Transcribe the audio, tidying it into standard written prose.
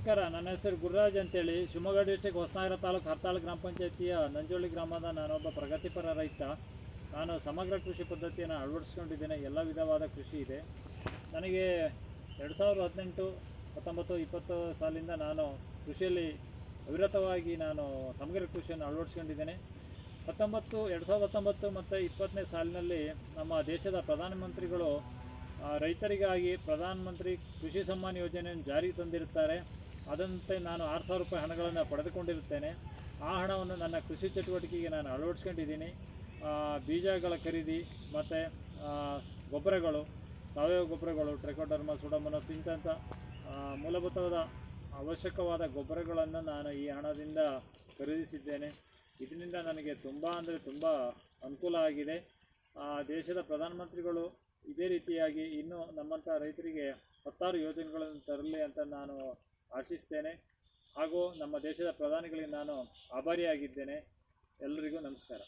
ನಮಸ್ಕಾರ. ನನ್ನ ಹೆಸರು ಗುರುರಾಜ್ ಅಂತೇಳಿ. ಶಿವಮೊಗ್ಗ ಡಿಸ್ಟಿಕ್ ಹೊಸನಗರ ತಾಲೂಕು ಹರ್ತಾಳ ಗ್ರಾಮ ಪಂಚಾಯತಿಯ ನಂಜೋಳಿ ಗ್ರಾಮದ ನಾನೊಬ್ಬ ಪ್ರಗತಿಪರ ರೈತ. ನಾನು ಸಮಗ್ರ ಕೃಷಿ ಪದ್ಧತಿಯನ್ನು ಅಳವಡಿಸ್ಕೊಂಡಿದ್ದೇನೆ. ಎಲ್ಲ ವಿಧವಾದ ಕೃಷಿ ಇದೆ ನನಗೆ. 2018, 19, 20 ಸಾಲಿಂದ ನಾನು ಕೃಷಿಯಲ್ಲಿ ಅವಿರತವಾಗಿ ನಾನು ಸಮಗ್ರ ಕೃಷಿಯನ್ನು ಅಳವಡಿಸ್ಕೊಂಡಿದ್ದೇನೆ. 2019 ಮತ್ತು 20ನೇ ಸಾಲಿನಲ್ಲಿ ನಮ್ಮ ದೇಶದ ಪ್ರಧಾನಮಂತ್ರಿಗಳು ರೈತರಿಗಾಗಿ ಪ್ರಧಾನಮಂತ್ರಿ ಕೃಷಿ ಸಮ್ಮಾನ್ ಯೋಜನೆಯನ್ನು ಜಾರಿಗೆ ತಂದಿರುತ್ತಾರೆ. ಅದಂತೆ ನಾನು 6,000 ರೂಪಾಯಿ ಹಣಗಳನ್ನು ಪಡೆದುಕೊಂಡಿರುತ್ತೇನೆ. ಆ ಹಣವನ್ನು ನನ್ನ ಕೃಷಿ ಚಟುವಟಿಕೆಗೆ ನಾನು ಅಳವಡಿಸ್ಕೊಂಡಿದ್ದೀನಿ. ಬೀಜಗಳ ಖರೀದಿ ಮತ್ತು ಗೊಬ್ಬರಗಳು, ಸಾವಯವ ಗೊಬ್ಬರಗಳು, ಟ್ರೈಕೋಡರ್ಮಾ, ಸುಡೋಮೋನಾಸ್ ಇಂಥ ಮೂಲಭೂತವಾದ ಅವಶ್ಯಕವಾದ ಗೊಬ್ಬರಗಳನ್ನು ನಾನು ಈ ಹಣದಿಂದ ಖರೀದಿಸಿದ್ದೇನೆ. ಇದರಿಂದ ನನಗೆ ತುಂಬ ಅನುಕೂಲ ಆಗಿದೆ. ದೇಶದ ಪ್ರಧಾನಮಂತ್ರಿಗಳು ಇದೇ ರೀತಿಯಾಗಿ ಇನ್ನೂ ನಮ್ಮಂಥ ರೈತರಿಗೆ 10 ಯೋಜನೆಗಳನ್ನು ತರಲಿ ಅಂತ ನಾನು ಆಶಿಸ್ತೇನೆ. ಹಾಗೂ ನಮ್ಮ ದೇಶದ ಪ್ರಧಾನಿಗಳಿಗೆ ನಾನು ಆಭಾರಿಯಾಗಿದ್ದೇನೆ. ಎಲ್ಲರಿಗೂ ನಮಸ್ಕಾರ.